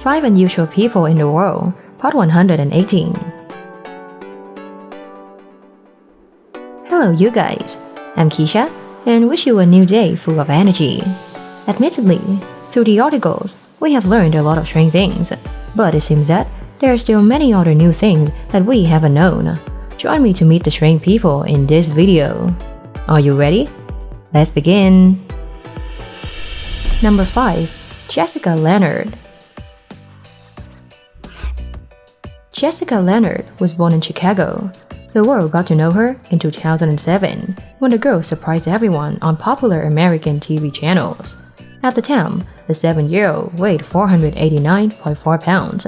5 Unusual People in the World, Part 118. Hello you guys, I'm Keisha, and wish you a new day full of energy. Admittedly, through the articles, we have learned a lot of strange things, but it seems that there are still many other new things that we haven't known. Join me to meet the strange people in this video. Are you ready? Let's begin. Number 5. Jessica Leonard. Jessica Leonard was born in Chicago. The world got to know her in 2007 when the girl surprised everyone on popular American TV channels. At the time, the 7-year-old weighed 489.4 pounds,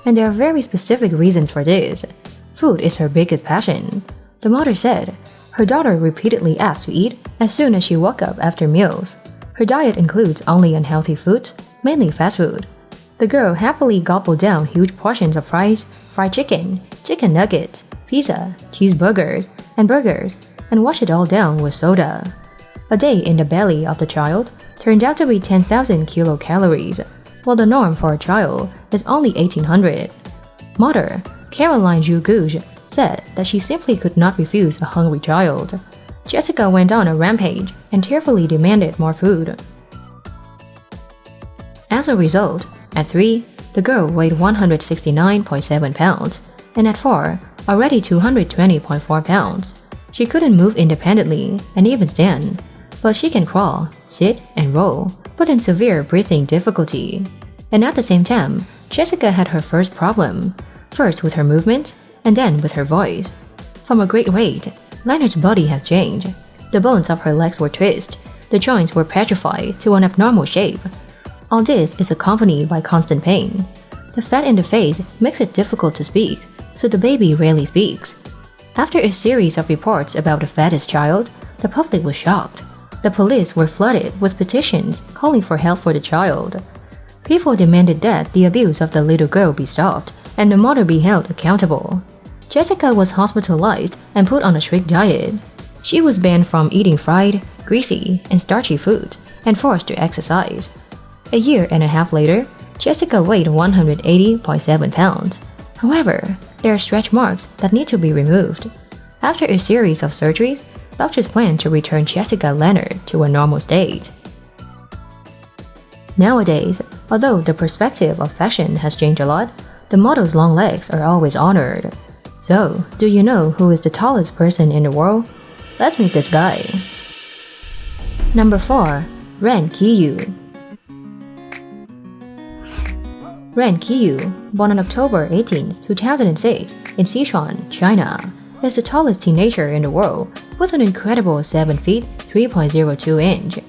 and there are very specific reasons for this. Food is her biggest passion. The mother said her daughter repeatedly asked to eat as soon as she woke up after meals. Her diet includes only unhealthy foods, mainly fast food. The girl happily gobbled down huge portions of fries, fried chicken, chicken nuggets, pizza, cheeseburgers, and burgers, and washed it all down with soda. A day in the belly of the child turned out to be 10,000 kilocalories, while the norm for a child is only 1,800. Mother, Caroline Zhu said that she simply could not refuse a hungry child. Jessica went on a rampage and tearfully demanded more food. As a result, at 3, the girl weighed 169.7 pounds, and at 4, already 220.4 pounds. She couldn't move independently and even stand, but she can crawl, sit, and roll, but in severe breathing difficulty. And at the same time, Jessica had her first problem, first with her movements, and then with her voice. From a great weight, Leonard's body has changed. The bones of her legs were twisted, the joints were petrified to an abnormal shape. All this is accompanied by constant pain. The fat in the face makes it difficult to speak, so the baby rarely speaks. After a series of reports about the fattest child, the public was shocked. The police were flooded with petitions calling for help for the child. People demanded that the abuse of the little girl be stopped and the mother be held accountable. Jessica was hospitalized and put on a strict diet. She was banned from eating fried, greasy, and starchy foods and forced to exercise. A year and a half later, Jessica weighed 180.7 pounds. However, there are stretch marks that need to be removed. After a series of surgeries, doctors plan to return Jessica Leonard to a normal state. Nowadays, although the perspective of fashion has changed a lot, the model's long legs are always honored. So, do you know who is the tallest person in the world? Let's meet this guy. Number 4. Ren Qiyu. Ren Qiyu, born on October 18, 2006 in Sichuan, China, is the tallest teenager in the world with an incredible 7 feet 3.02 inch.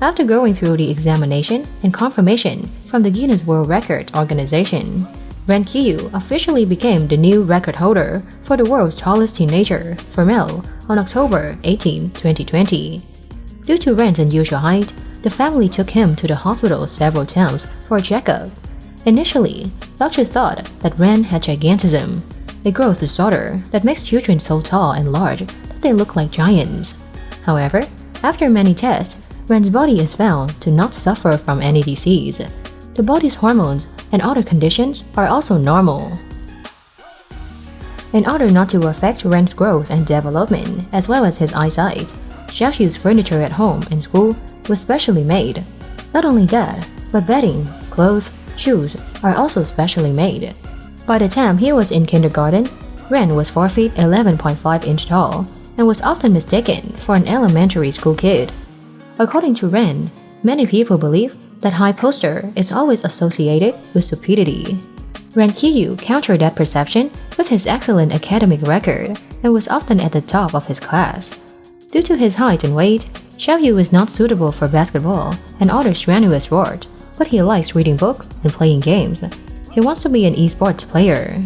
After going through the examination and confirmation from the Guinness World Records organization, Ren Qiyu officially became the new record holder for the world's tallest teenager for male on October 18, 2020. Due to Ren's unusual height, the family took him to the hospital several times for a checkup. Initially, doctors thought that Ren had gigantism, a growth disorder that makes children so tall and large that they look like giants. However, after many tests, Ren's body is found to not suffer from any disease. The body's hormones and other conditions are also normal. In order not to affect Ren's growth and development, as well as his eyesight, Xiaoxiu's furniture at home and school was specially made. Not only that, but bedding, clothes, shoes are also specially made. By the time he was in kindergarten, Ren was 4 feet 11.5 inch tall and was often mistaken for an elementary school kid. According to Ren, many people believe that high posture is always associated with stupidity. Ren Qiyu countered that perception with his excellent academic record and was often at the top of his class. Due to his height and weight, Xiaoyu is not suitable for basketball and other strenuous sports, but he likes reading books and playing games. He wants to be an esports player.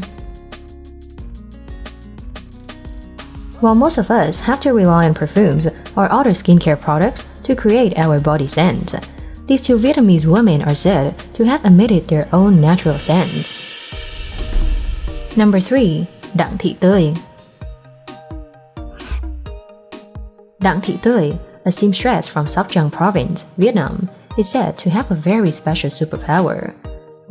While most of us have to rely on perfumes or other skincare products to create our body scents, these two Vietnamese women are said to have emitted their own natural scents. Number 3. Đặng Thị Tươi. Đặng Thị Tươi, a seamstress from Sóc Trăng Province, Vietnam, is said to have a very special superpower.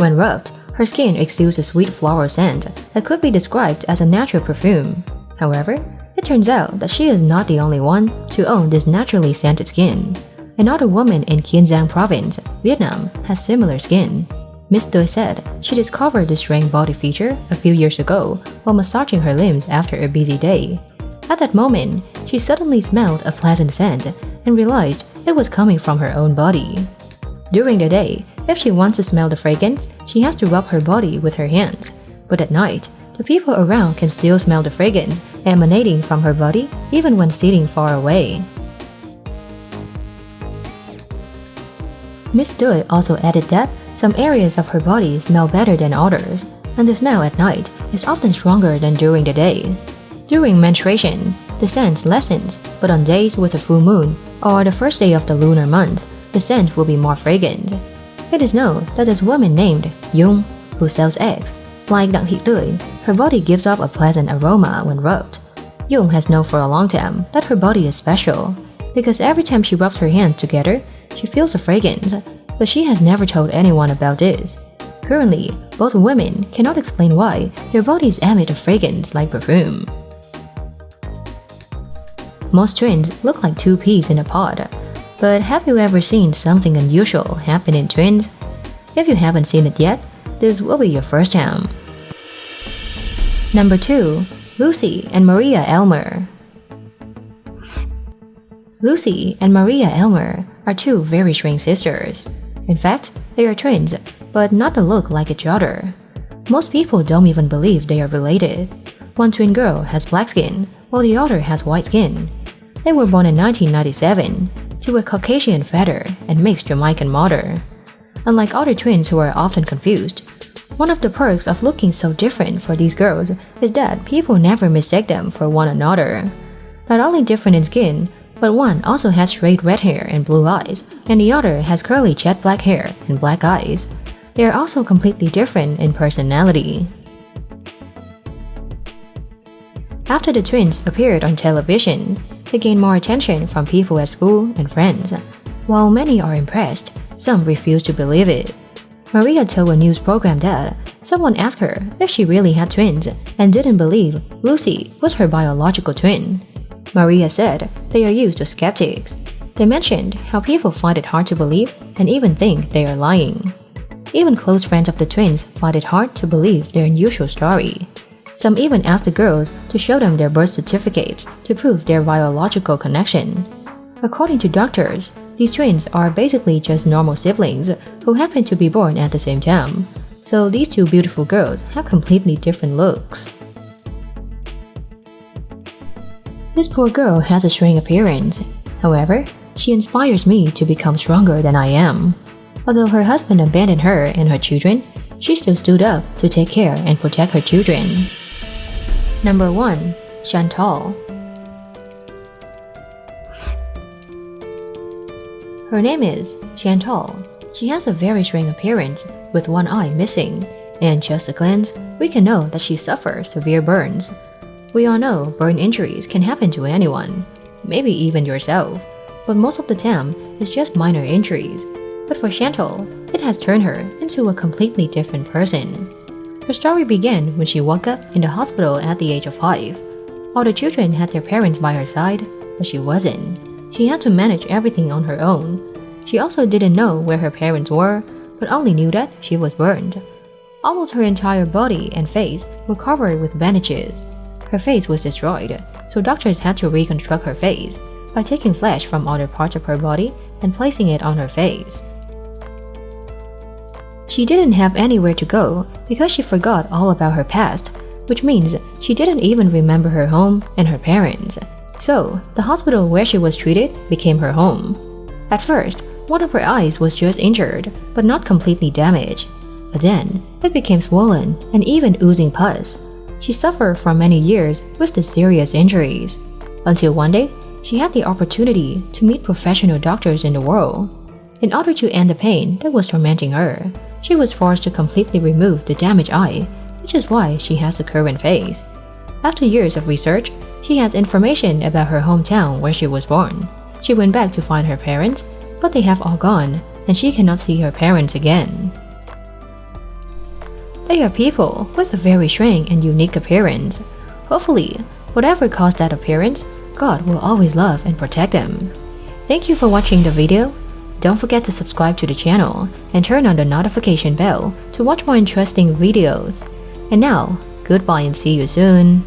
When rubbed, her skin exudes a sweet floral scent that could be described as a natural perfume. However, it turns out that she is not the only one to own this naturally scented skin. Another woman in Kiên Giang province, Vietnam, has similar skin. Miss Doi said she discovered this strange body feature a few years ago while massaging her limbs after a busy day. At that moment, she suddenly smelled a pleasant scent and realized it was coming from her own body. During the day, if she wants to smell the fragrance, she has to rub her body with her hands. But at night, the people around can still smell the fragrance emanating from her body even when sitting far away. Miss Doi also added that some areas of her body smell better than others, and the smell at night is often stronger than during the day. During menstruation, the scent lessens, but on days with a full moon or the first day of the lunar month, the scent will be more fragrant. It is known that this woman named Dung, who sells eggs, like Đặng Thị Tươi, her body gives off a pleasant aroma when rubbed. Dung has known for a long time that her body is special, because every time she rubs her hands together, she feels a fragrance, but she has never told anyone about this. Currently, both women cannot explain why their bodies emit a fragrance like perfume. Most twins look like two peas in a pod, but have you ever seen something unusual happen in twins? If you haven't seen it yet, this will be your first time. Number 2. Lucy and Maria Elmer. Lucy and Maria Elmer are two very strange sisters. In fact, they are twins, but not to look like each other. Most people don't even believe they are related. One twin girl has black skin, while the other has white skin. They were born in 1997 to a Caucasian father and mixed Jamaican mother. Unlike other twins who are often confused, one of the perks of looking so different for these girls is that people never mistake them for one another. Not only different in skin, but one also has straight red hair and blue eyes, and the other has curly jet black hair and black eyes. They are also completely different in personality. After the twins appeared on television, they gained more attention from people at school and friends. While many are impressed, some refuse to believe it. Maria told a news program that someone asked her if she really had twins and didn't believe Lucy was her biological twin. Maria said they are used to skeptics. They mentioned how people find it hard to believe and even think they are lying. Even close friends of the twins find it hard to believe their unusual story. Some even asked the girls to show them their birth certificates to prove their biological connection. According to doctors, these twins are basically just normal siblings who happen to be born at the same time. So these two beautiful girls have completely different looks. This poor girl has a strange appearance. However, she inspires me to become stronger than I am. Although her husband abandoned her and her children, she still stood up to take care and protect her children. Number 1. Chantal. Her name is Chantal. She has a very strange appearance with one eye missing, and just a glance, we can know that she suffers severe burns. We all know burn injuries can happen to anyone, maybe even yourself, but most of the time it's just minor injuries. But for Chantal, it has turned her into a completely different person. Her story began when she woke up in the hospital at the age of 5. All the children had their parents by her side, but she wasn't. She had to manage everything on her own. She also didn't know where her parents were, but only knew that she was burned. Almost her entire body and face were covered with bandages. Her face was destroyed, so doctors had to reconstruct her face by taking flesh from other parts of her body and placing it on her face. She didn't have anywhere to go because she forgot all about her past, which means she didn't even remember her home and her parents. So, the hospital where she was treated became her home. At first, one of her eyes was just injured, but not completely damaged. But then, it became swollen and even oozing pus. She suffered for many years with the serious injuries. Until one day, she had the opportunity to meet professional doctors in the world. In order to end the pain that was tormenting her, she was forced to completely remove the damaged eye, which is why she has the current face. After years of research, she has information about her hometown where she was born. She went back to find her parents, but they have all gone, and she cannot see her parents again. They are people with a very strange and unique appearance. Hopefully, whatever caused that appearance, God will always love and protect them. Thank you for watching the video. Don't forget to subscribe to the channel and turn on the notification bell to watch more interesting videos. And now, goodbye and see you soon.